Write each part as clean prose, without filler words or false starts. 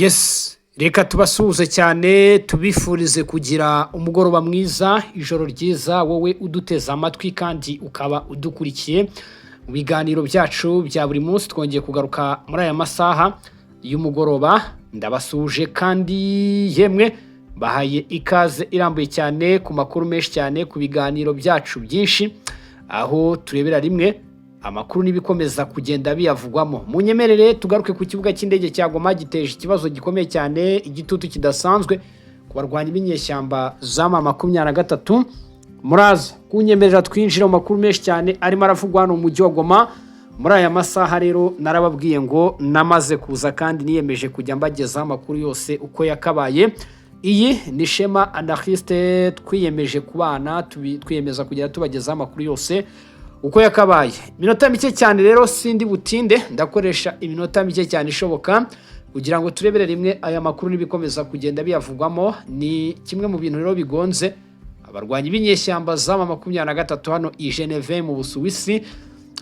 Yes, reka tubasuhuze cyane tubifurize kugira umugoroba mwiza, ijoro ryiza wowe uduteze amatwi kandi ukaba udukurikiye mu biganiro byacu bya buri munsi. Twongeye kugaruka muri aya masaha y'umugoroba, ndabasuje kandi yemwe bahaye ikaze irambuye cyane ku makuru menshi cyane ku biganiro byacu byinshi, aho turebera rimwe amakuru n'ibikomeza kugenda biyavugwamo. Munyemerere tugaruke ku kibuga cy'indege cya Goma giteje ikibazo gikomeye cyane, igitutu kidasanzwe ku barwanyi b'inyeshyamba z'ama 23. Muraza kunyemerera twinjira mu makuru menshi cyane arimo aravugwa hano mu mujyi wa Goma muri aya masaha. Rero narababwiye ngo namaze kuza kandi niyemeje kujya mbagezaho amakuru yose uko yakabaye. Iyi ni Shema Anarchiste, twiyemeje kubana twiyemeza kugera tubagezaho amakuru yose uko yakabaye. Minota mike cyane rero sindi butinde, ndakoresha iminota mike cyane ishoboka kugira ngo turebere rimwe aya makuru n'ibikomeza kugenda biyavugwamo. Ni kimwe mu bintu rero bigonze abarwanyi b'inyeshyamba z'ama 23 hano i Geneve mu Busuwisi,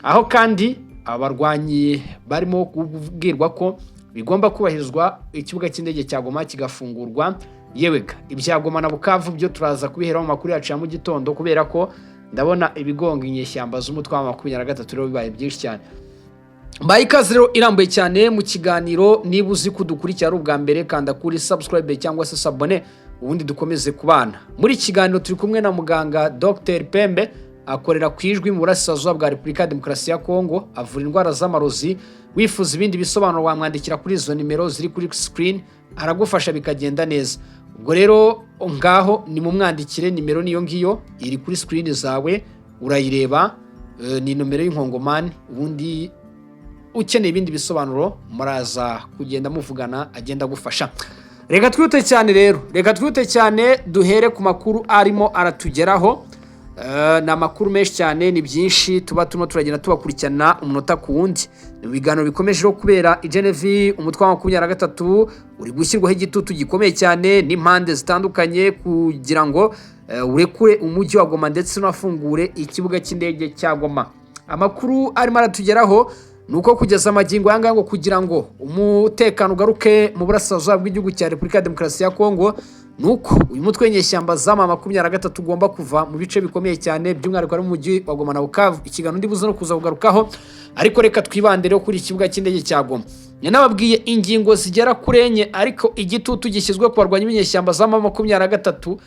aho kandi abarwanyi barimo kubwirwa ko bigomba kubahirizwa ikibuga cy'indege cya Goma kigafungurwa. Yewega ibya Goma na Bukavu byo turaza kubihera mu makuru yacu ya mu gitondo, kubera ko ndabona ibigonga inyeshyamba z'umutwe wa 23 rero bibaye byinshi cyane. Mbaye ikaze rero irambuye cyane mu kiganiro. Niba uzi kudukurikira ari ubwa mbere, kanda kuri subscribe cyangwa se sabone ubundi dukomeze kubana. Muri kiganiro turi kumwe na muganga Dr Pembe, akorera ku ijwi mu burasirazuba bwa Repubulika ya Demokarasi ya Kongo, avura indwara z'amarozi. Wifuza ibindi bisobanuro wamwandikira kuri izo nimero ziri kuri screen, aragufasha bikagenda neza. Ubwo rero ngaho ni mu mwandikire, nimero niyo ngiyo iri kuri screen zawe urayireba, ni nomero y'Inkongomani. Ubundi ukeneye ibindi bisobanuro muraza kugenda muvugana, agenda gufasha. Reka twite cyane rero, duhere ku makuru arimo aratugeraho. Na makuru menshi cyane, ni byinshi tuba turagenda tubakurikirana umunota ku wundi. Ni ibiganiro bikomeje ro kubera i Geneve, umutwe wa 23 uri gushyirwaho igitutu gikomeye cyane n'impande zitandukanye kugira ngo urekure umujyi wa Goma ndetse unafungure ikibuga cy'indege cya Goma. Amakuru arimo aratugeraho nuko kugeza amagingo yanga ngo kugira ngo umutekano ugaruke mu burasirazuba bw'igihugu cya Repubulika ya Demokarasi ya Kongo, nuko uyu mutwe w'inyeshyamba z'ama 23 ugomba kuva mu bice bikomeye cyane by'umwihariko ari mu mujyi wa Goma na Bukavu. Ikiganiro ndibuze no kuza kugarukaho, ariko reka twibandire kuri ikibuga cy'indege cya Goma. Nababwiye ingingo zigera kuri enye, ariko igitutu gishyizwe ku barwanyi b'inyeshyamba z'ama 23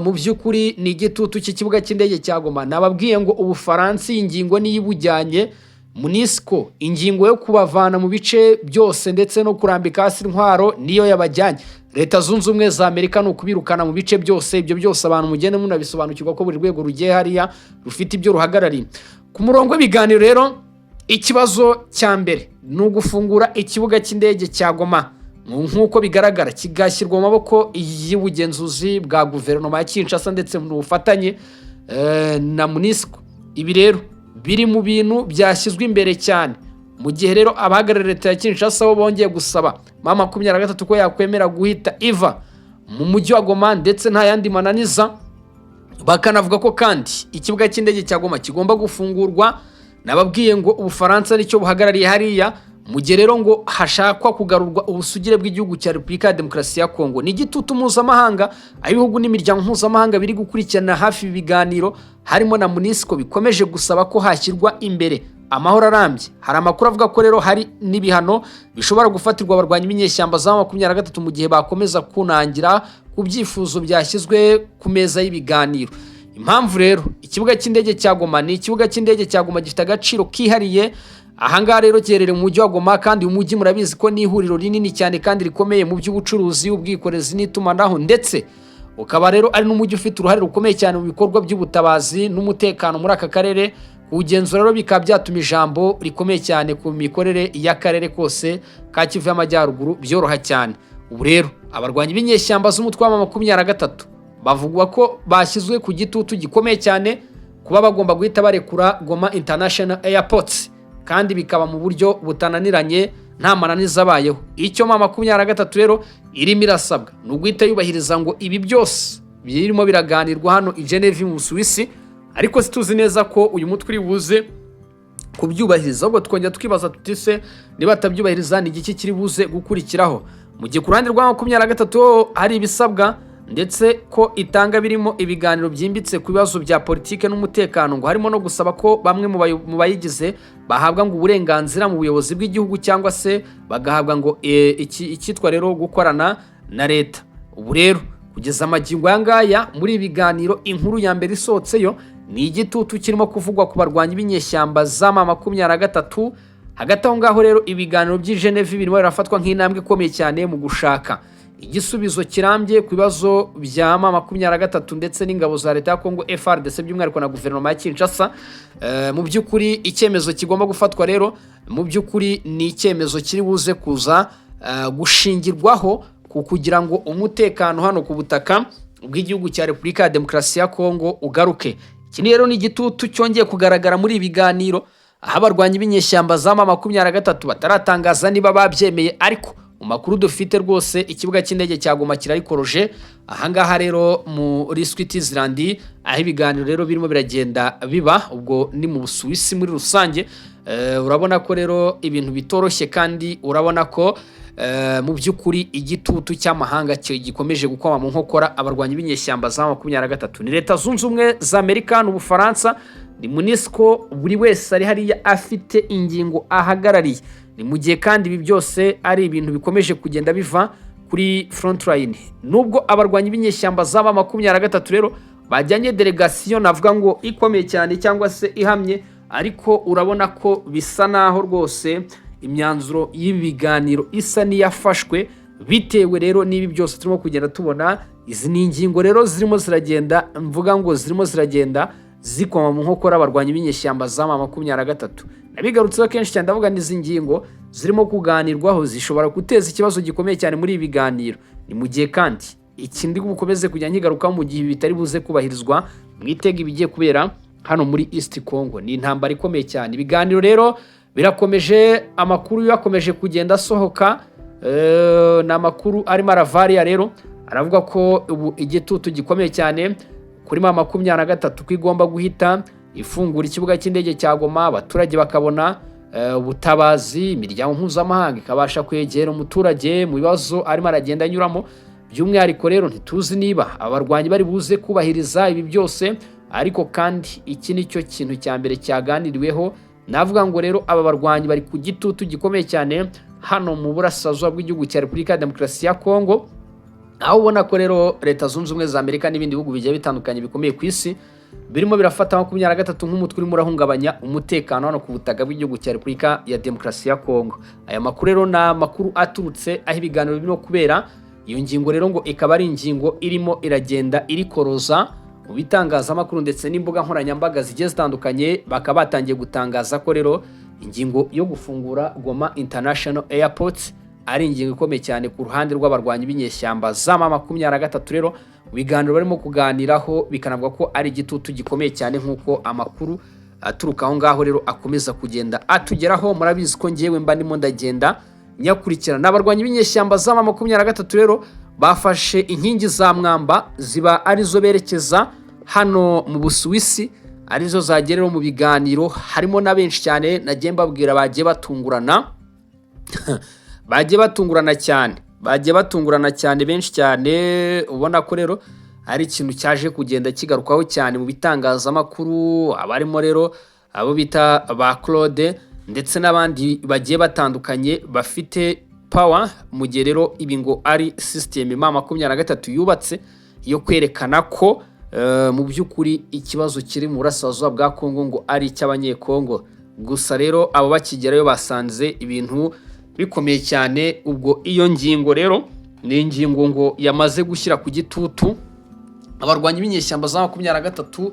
mu by'ukuri ni igitutu cy'ikibuga cy'indege cya Goma. Nababwiye ngo Ubufaransa ingingo niyibujyanye, Munisco ingingo yo kubavana mu bice byose ndetse no kurambika hasi intwaro niyo yabajyanye. Leta zunze ubumwe za Amerika no kubirukana mu bice byose. Ibyo byose abantu mugende munabisobanukirwa ko buri rwego rugiye hariya rufite ibyo ruhagarariye. Ku murongo w'ibiganiro rero, ikibazo cya mbere ni ugufungura ikibuga cy'indege cya Goma nk'uko bigaragara, kigashyirwa mu maboko y'ubugenzuzi bwa guverinoma ya Kinshasa ndetse mu bufatanye na Munisco. Ibi rero biri mu bintu byashyizwe imbere cyane, mu gihe rero abahagarariye leta ya Kinshasa bo bongeye gusaba mama 23 ko yakwemera guhita iva mu mujyi wa Goma ndetse nta yandi mananiza. Bakanavuga ko kandi ikibuga cy'indege cya Goma kigomba gufungurwa. Nababwiye ngo Ubufaransa nicyo buhagarariye hariya, mu gihe rero ngo hashakwa kugarurwa ubusugire bw'igihugu cya Repubulika ya Demokarasi ya Kongo. Ni igitutu mpuzamahanga, ibihugu n'imiryango mpuzamahanga biri gukurikirana hafi ibiganiro, harimo na Munisco, bikomeje gusaba ko hashyirwa imbere amahoro arambye. Hari amakuru avuga ko rero hari n'ibihano bishobora gufatirwa abarwanyi b'inyeshyamba za 23 mu gihe bakomeza kunangira ku byifuzo byashyizwe ku meza y'ibiganiro. Impamvu rero ikibuga cy'indege cya Goma ni ikibuga cy'indege cya Goma gifite agaciro kihariye. Ahangaha rero giherereye mu mujyi wa Goma, kandi umujyi murabizi ko ni ihuriro rinini cyane kandi rikomeye mu by'ubucuruzi, ubwikorezi n'itumanaho, ndetse ukaba rero ari n'umujyi ufite uruhare rukomeye cyane mu bikorwa by'ubutabazi n'umutekano muri aka karere. Kugenzura rero bikaba byatuma ijambo rikomeye cyane ku mikorere y'akarere kose ka Kivu y'Amajyaruguru byoroha cyane. Ubu rero abarwanyi b'inyeshyamba z'umutwe wa 23 bavugwa ko bashyizwe ku gitutu gikomeye cyane kuba bagomba guhita barekura Goma International Airport, kandi bikaba mu buryo butananiranye nta mananiza abayeho. Icyo mama 23 rero irimo irasabwa ni uguhita yubahiriza ngo ibi byose birimo biraganirwa hano i Geneve mu Busuwisi, ariko situzi neza ko uyu mutwe uri buze kubyubahiriza. Ubwo twongera tukibaza tutise niba atabyubahiriza ni igiki kiri buze gukurikiraho. mu gihe ku ruhande rwa 23 hari ibisabwa ndetse ko itanga birimo ibiganiro byimbitse ku bibazo bya politike n'umutekano, ngo harimo no gusaba ko bamwe mu bayigize bahabwa ngo uburenganzira mu buyobozi bw'igihugu cyangwa se bagahabwa ngo icyitwa rero gukorana na leta. Ubu rero kugeza amagingo ngaya muri ibiganiro inkuru ya mbere isohotseyo ni igitutu kirimo kuvugwa ku barwanyi b'inyeshyamba za M23. Hagati aho ngaho rero ibiganiro by'i Geneve birimo birafatwa nk'intambwe ikomeye cyane mu gushaka igisubizo kirambye ku bibazo bya M23 ndetse n'ingabo za leta ya Kongo FARDC by'umwihariko na guverinoma ya Kinshasa. Mu by'ukuri icyemezo kigomba gufatwa rero mu by'ukuri ni icyemezo kiri buze kuza gushingirwaho kugira ngo umutekano hano ku butaka bw'igihugu cya Repubulika ya Demokarasi ya Kongo ugaruke. Iki rero ni igitutu cyongeye kugaragara muri ibiganiro, aho abarwanyi b'inyeshyamba za M23 bataratangaza niba babyemeye, ariko mu makuru dufite rwose ikibuga cy'indege cya Goma kirarikoroje. Ahangaha rero muri Switzerland aho ibiganiro rero birimo biragenda biba, ubwo ni mu Busuwisi muri rusange. Urabona ko rero ibintu bitoroshye kandi urabona ko mu by'ukuri igitutu cy'amahanga gikomeje gukoma mu nkokora abarwanyi b'inyeshyamba za M23. Ni Leta Zunze Ubumwe za Amerika n'Ubufaransa, ni MONUSCO, buri wese ari hariya afite ingingo ahagarariye. Ni mu gihe kandi ibi byose ari ibintu bikomeje kugenda biva kuri frontline. Nubwo abarwanyi b'inyeshyamba za M23 rero bajyanye delegation navuga ngo ikomeye cyane cyangwa se ihamye, ariko urabona ko bisa naho rwose imyanzuro y'ibiganiro isa niyafashwe bitewe rero n'ibi byose turimo kugenda tubona. Izi ni ingingo rero zirimo ziragenda mvuga ngo zirimo ziragenda zikoma mu nkokora abarwanyi b'inyeshyamba za M23. Nabigarutseho kenshi cyane ndavuga n'izi ngingo zirimo kuganirwaho zishobora guteza ikibazo gikomeye cyane muri ibi biganiro. Ni mu gihe kandi ikindi gukomeze kujya nkigaruka mu gihe bitari buze kubahirizwa mwitega ibigiye kubera hano muri East Congo. Ni intambara ikomeye cyane. Ibiganiro rero birakomeje, amakuru yakomeje kugenda asohoka. Na makuru arimo aravaria rero aravuga ko ubu igitutu gikomeye cyane kuri M23 ko igomba guhita ifungura ikibuga cy'indege cya Goma, abaturage bakabona ubutabazi, imiryango mpuzamahanga ikabasha kwegera umuturage mu bibazo arimo aragenda anyuramo. By'umwihariko rero ntituzi niba abarwanyi bari buze kubahiriza ibi byose, ariko kandi iki nicyo kintu cya mbere cyaganiriweho. Navuga ngo rero aba barwanyi bari ku gitutu gikomeye cyane hano mu burasirazuba bw'igihugu cya Repubulika ya Demokarasi ya Kongo, aho ubona ko rero Leta Zunze Ubumwe za Amerika n'ibindi bihugu bigiye bitandukanye bikomeye ku isi birimo birafata M23 nk'umutwe urimo urahungabanya umutekano hano ku butaka bw'igihugu cya Repubulika ya Demokarasi ya Kongo. Aya makuru rero na makuru aturutse aho ibiganiro birimo kubera. Iyo ngingo rero ngo ikaba ari ingingo irimo iragenda irikoroza mu bitangazamakuru ndetse n'imbuga nkoranyambaga zigiye zitandukanye. Bakaba batangiye gutangaza ko rero ingingo yo gufungura Goma International Airport ari ingingo ikomeye cyane ku ruhande rw'abarwanyi b'inyeshyamba za M23 rero ibiganiro barimo kuganiraho bikanavuga ko ari igitutu gikomeye cyane nk'uko amakuru aturuka aho ngaho rero akomeza kugenda atugeraho. Murabizi ko ngewe mba ndimo ndagenda nyakurikirana. N'abarwanyi b'inyeshyamba za M23 rero bafashe inkingi za Mwamba, ziba arizo berekeza hano mu Busuwisi, arizo zagerero mu biganiro. Harimo na benshi cyane nagiye mbabwira bagiye batungurana bagiye batungurana cyane benshi cyane. Ubona ko rero ari ikintu cyaje kugenda kigarukaho cyane mu bitangazamakuru, abarimo rero abo bita ba Claude ndetse n'abandi bagiye batandukanye bafite power. Mu gihe rero ibi ngo ari system M23 yubatse yo kwerekana ko mu by'ukuri ikibazo kiri mu burasirazuba bwa Kongo ngo ari icy'abanyekongo gusa. Rero abo bakigerayo basanze ibintu bikomeye cyane. Ubwo iyo ngingo rero ni ingingo ngo yamaze gushyira ku gitutu abarwanyi b'inyeshyamba za M23.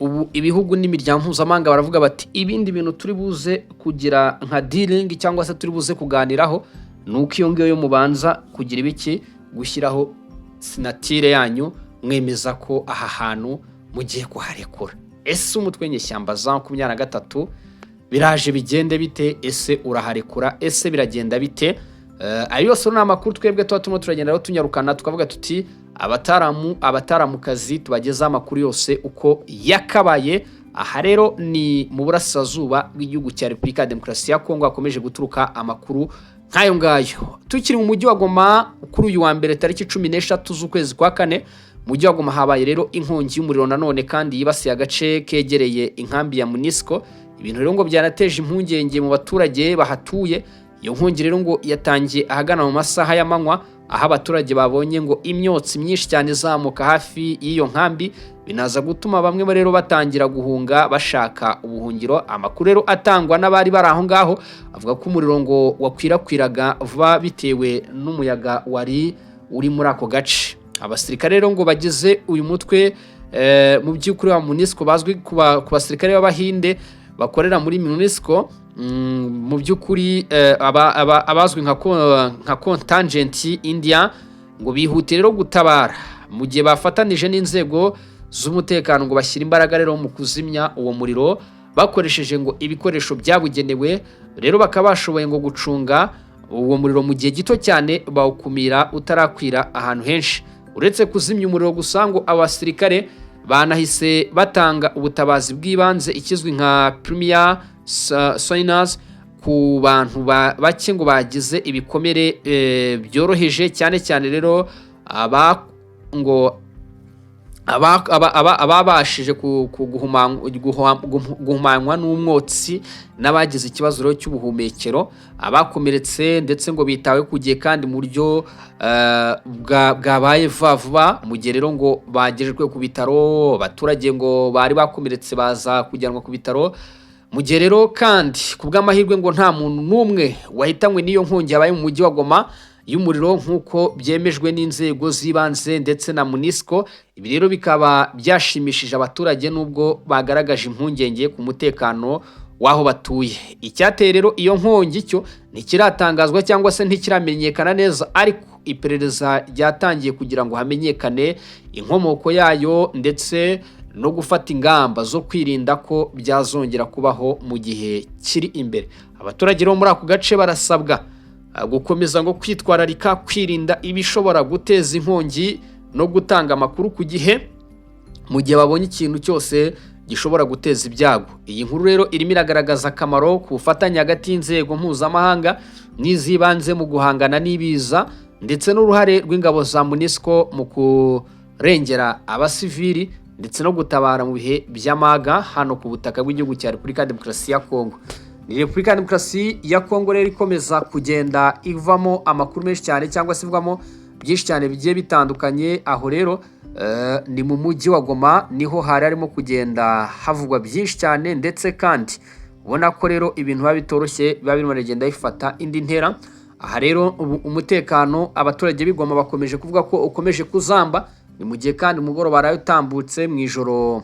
Ubu ibihugu n'imiryango mpuzamahanga baravuga bati ibindi bintu turi buze kugira nka dealing cyangwa se turi buze kuganiraho nuko iyo ngiyo mubanza kugira ibiki gushyiraho sinatire yanyu mwemeza ko aha hantu mugiye kuharekura. Ese umutwe w'inyeshyamba za M23 biraje bigende bite? Ese uraharekura? Ese biragenda bite? Ayo yose ni amakuru twebwe tuba turimo turagenda rero tunyarukana tukavuga tuti abataramukazi tubageza amakuru yose uko yakabaye aha rero ni mu burasirazuba bw'igihugu cya Repubulika ya Demokarasi ya Kongo hakomeje guturuka amakuru nk'ayo ngayo. Tukiri mu mujyi wa Goma kuri uyu wa mbere tariki 13 z'ukwezi kwa kane, mujyi wa Goma habaye rero inkongi y'umuriro nanone kandi yibasiye agace kegereye inkambi ya MONUSCO. Ibintu rero ngo byanateje impungenge mu baturage bahatuye. Iyo nkongi rero ngo yatangiye ahagana mu masaha y'amanywa, aho abaturage babonye ngo imyotsi myinshi cyane izamuka hafi y'iyo nkambi, binaza gutuma bamwe rero batangira guhunga bashaka ubuhungiro. Amakuru rero atangwa n'abari bari aho ngaho avuga ko umuriro ngo wakwirakwiraga vuba bitewe n'umuyaga wari uri muri ako gace. Abasirikare rero ngo bagize uyu mutwe mu by'ukuri wa MONUSCO bazwi ku basirikare b'Abahinde bakorera muri MONUSCO, mu by'ukuri abazwi nka contingent India, ngo bihutire rero gutabara mu gihe bafatanije n'inzego z'umutekano ngo bashyira imbaraga rero mu kuzimya uwo muriro bakoresheje ngo ibikoresho byabugenewe. Rero bakaba bashoboye ngo gucunga uwo muriro mu gihe gito cyane, bawukumira utarakwira ahantu henshi. Uretse kuzimya umuriro gusa, ngo abasirikare banahise batanga ubutabazi bw'ibanze ikizwi nka premier soigneurs ku bantu bake ngo bagize ibikomere byoroheje, cyane cyane rero ababashije guhumanywa n'umwotsi n'abagize ikibazo rero cy'ubuhumekero, abakomeretse ndetse ngo bitawe ku gihe kandi mu buryo bwabaye vuba. Mu gihe rero ngo bagejejwe ku bitaro, abaturage ngo bari bakomeretse baza kujyanwa ku bitaro. Mu gihe rero kandi ku bw'amahirwe ngo nta muntu n'umwe wahitanywe n'iyo nkongi yabaye mu mujyi wa Goma y'umuriro nk'uko byemejwe n'inzego z'ibanze ndetse na MONUSCO. Ibi rero bikaba byashimishije abaturage nubwo bagaragaje impungenge ku mutekano w'aho batuye. Icyateye rero iyo nkongi cyo ntikiratangazwa cyangwa se ntikiramenyekana neza, ariko iperereza ryatangiye kugira ngo hamenyekane inkomoko yayo ndetse no gufata ingamba zo kwirinda ko byazongera kubaho mu gihe kiri imbere. Abaturage rero muri ako gace barasabwa gukomeza ngo kwitwararika, kwirinda ibishobora guteza inkongi no gutanga amakuru ku gihe mu gihe babonye ikintu cyose gishobora guteza ibyago. Iyi nkuru rero irimo iragaragaza akamaro ku bufatanye hagati y'inzego mpuzamahanga n'iz'ibanze mu guhangana n'ibiza, ndetse n'uruhare rw'ingabo za MONUSCO mu kurengera abasivili ndetse no gutabara mu bihe by'amaga hano ku butaka bw'igihugu cya Repubulika ya Demokarasi ya Kongo. Ni Repubulika ya Demokarasi ya Kongo rero ikomeza kugenda ivamo amakuru menshi cyane cyangwa se ivamo byinshi cyane bigiye bitandukanye. Aho rero ni mu mujyi wa Goma niho hari harimo kugenda havugwa byinshi cyane, ndetse kandi ubona ko rero ibintu biba bitoroshye, biba birimo biragenda bifata indi ntera. Aha rero umutekano abaturage b'Igoma bakomeje kuvuga ko ukomeje kuzamba. Ni mu gihe kandi umugoroba baraye utambutse mu ijoro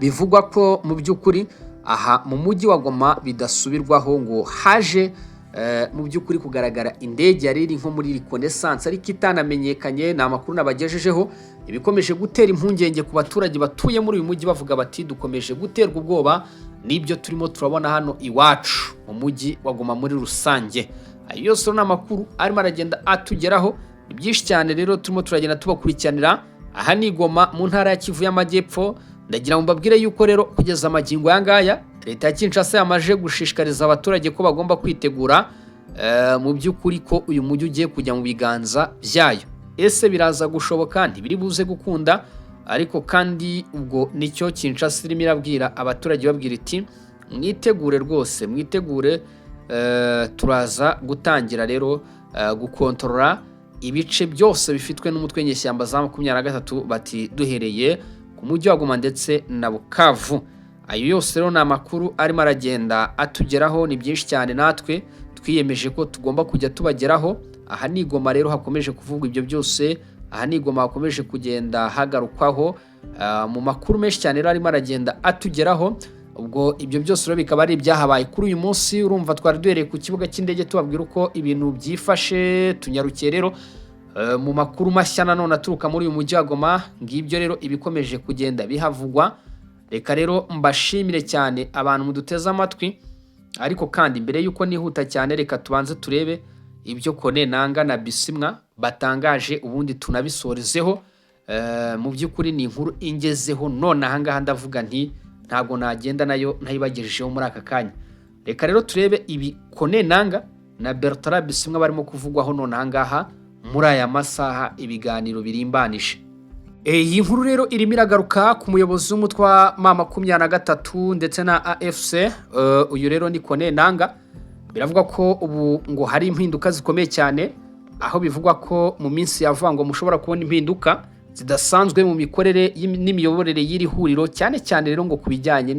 bivugwa ko mu by'ukuri aha mu mujyi wa Goma bidasubirwaho ngo haje mu by'ukuri kugaragara indege yari iri nko muri reconnaissance ariko itanamenyekanye. Ni amakuru nabagejejeho, ibikomeje gutera impungenge ku baturage batuye muri uyu mujyi, bavuga bati dukomeje guterwa ubwoba n'ibyo turimo turabona hano iwacu mu mujyi wa Goma muri rusange. Ayo yose ni amakuru arimo aragenda atugeraho, ni byinshi cyane rero turimo turagenda tubakurikiranira. Aha ni Goma mu ntara ya Kivu y'Amajyepfo. Ndagira ngo mbabwire yuko rero kugeza amagingo aya ngaya leta ya Kinshasa yamaje gushishikariza abaturage ko bagomba kwitegura mu by'ukuri ko uyu mujyi ugiye kujya mu biganza byayo. Ese biraza gushoboka? Ntibiri buze gukunda, ariko kandi ubwo nicyo Kinshasa irimo irabwira abaturage, babwira iti mwitegure rwose, mwitegure, turaza gutangira rero gukontorora ibice byose bifitwe n'umutwe nyeshyamba za 23 bati duhereye ku mujyi wa Goma ndetse na Bukavu. Ayo yose rero ni amakuru arimo aragenda atugeraho, ni byinshi cyane natwe twiyemeje ko tugomba kujya tubageraho. Aha ni Goma rero hakomeje kuvugwa ibyo byose, aha ni Goma hakomeje kugenda hagarukwaho mu makuru menshi cyane rero arimo aragenda atugeraho. Ubwo ibyo byose rero bikaba ari ibyahabaye kuri uyu munsi. Urumva twari duhereye ku kibuga cy'indege tubabwira uko ibintu byifashe, tunyarukiye rero mu makuru mashya nanone aturuka muri uyu mujyi wa Goma. Ngibyo rero ibikomeje kugenda bihavugwa. Reka rero mbashimire cyane abantu muduteze amatwi, ariko kandi mbere yuko nihuta cyane reka tubanze turebe ibyo Kone Nanga na Bisimwa batangaje ubundi tunabisorezeho. Mu by'ukuri ni inkuru ingezeho none aha ngaha ndavuga nti ntabwo nagenda nayo ntayibagejejeho muri aka kanya. Reka rero turebe ibi Kone Nanga na Bertrand Bisimwa barimo kuvugwaho none ahangaha muri aya masaha ibiganiro birimbanije. Iyi nkuru rero irimo iragaruka ku muyobozi w'umutwe wa M23 ndetse na AFC. Uyu rero ni Kone Nanga. Biravuga ko ubu ngo hari impinduka zikomeye cyane, aho bivugwa ko mu minsi yavuga ngo mushobora kubona impinduka zidasanzwe mu mikorere n'imiyoborere y'iri huriro, cyane cyane rero ngo kubijyanye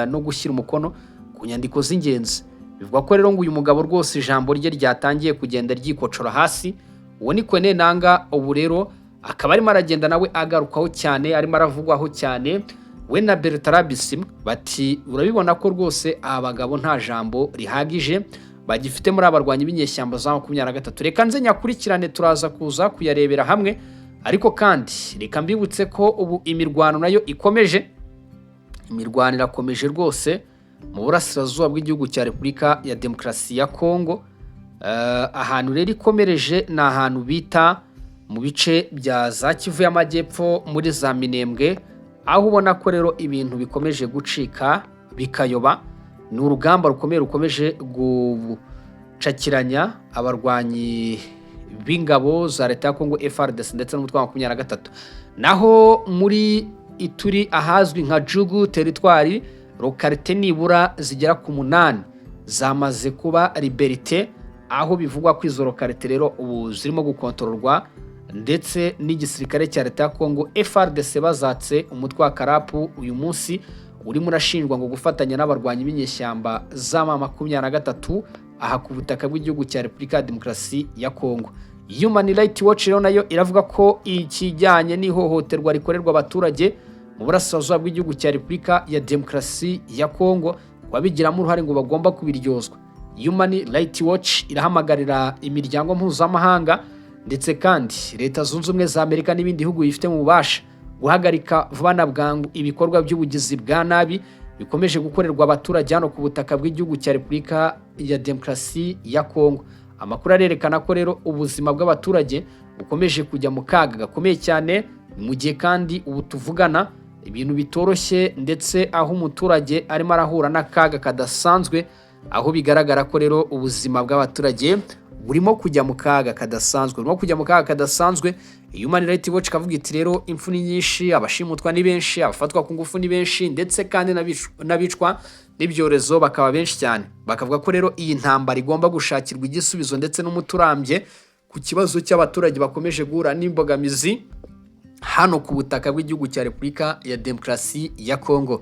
no gushyira umukono ku nyandiko z'ingenzi. Bivugwa ko rero ngo uyu mugabo rwose ijambo rye ryatangiye kugenda ryikocora hasi. Uwo ni Kone Nanga. Ubu rero akaba arimo aragenda nawe agarukaho cyane, arimo aravugwaho cyane we na Bertrand Bisimwa. Bati urabibona ko rwose abagabo nta jambo rihagije bagifite muri abarwanyi b'inyeshyamba za 23. Reka nze nyakurikirane, turaza kuza kuyarebera hamwe. Ariko kandi reka mbibutse ko ubu imirwano nayo ikomeje. Imirwano irakomeje rwose mu burasirazuba bw'igihugu cya Repubulika ya Demokarasi ya Kongo. Ahantu rero ikomereje ni ahantu bita mu bice bya za Kivu y'Amajyepfo muri za Minembwe, aho ubona ko rero ibintu bikomeje gucika bikayoba. Ni urugamba rukomeye rukomeje gucakiranya abarwanyi b'ingabo za leta ya Kongo FARDC ndetse n'umutwe wa 23. Naho muri Ituri ahazwi nka Jugu teritwari, lokalite nibura zigera ku 8 zamaze kuba liberté, aho bivugwa ko izo lokalite rero ubu zirimo gukontororwa ndetse n'igisirikare cya leta ya Kongo FARDC bazatse umutwe wa Karapu uyu munsi urimo urashinjwa ngo gufatanya n'abarwanyi b'inyeshyamba za M23 aha ku butaka bw'igihugu cya Repubulika ya Demokarasi ya Kongo. Human Rights Watch rero nayo iravuga ko ikijyanye n'ihohoterwa rikorerwa abaturage mu burasirazuba bw'igihugu cya Repubulika ya Demokarasi ya Kongo wabigiramo uruhare ngo bagomba kubiryozwa. Human Rights Watch irahamagarira imiryango mpuzamahanga ndetse kandi Leta Zunze Ubumwe za Amerika n'ibindi bihugu bifite mu bubasha guhagarika vuba na bwangu ibikorwa by'ubugizi bwa nabi bikomeje gukorerwa abaturage hano ku butaka bw'igihugu cya Repubulika ya Demokarasi ya Kongo. Amakuru arerekana ko rero ubuzima bw'abaturage bukomeje kujya mu kaga gakomeye cyane, mu gihe kandi ubu tuvugana ibintu bitoroshye ndetse aho umuturage arimo arahura n'akaga kadasanzwe, aho bigaragara ko rero ubuzima bw'abaturage burimo kujya mu kaga kadasanzwe. Human Rights Watch kavuga iti rero impfu ni nyinshi, abashimutwa ni benshi, abafatwa ku ngufu ni benshi, ndetse kandi n'abicwa n'ibyorezo bakaba benshi cyane. Bakavuga ko rero iyi ntambara igomba gushakirwa igisubizo ndetse n'umuturambye ku kibazo cy'abaturage bakomeje guhura n'imbogamizi hano ku butaka bw'igihugu cya Repubulika ya Demokarasi ya Kongo.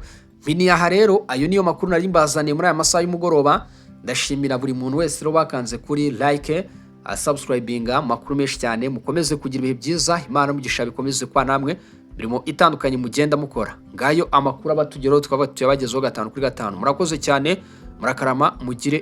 Aha rero ayo niyo makuru nari mbazaniye muri aya masaha y'umugoroba. Ndashimira buri muntu wese rero bakanze kuri like, subscribinga, makuru menshi cyane. Mukomeze kugira ibihe byiza, Imana n'umugisha bikomeze kwa namwe, birimo itandukanye mugenda mukora. Ngayo amakuru abatugeraho twaba tuyabagezeho 5 kuri 5. Murakoze cyane, murakarama, mugire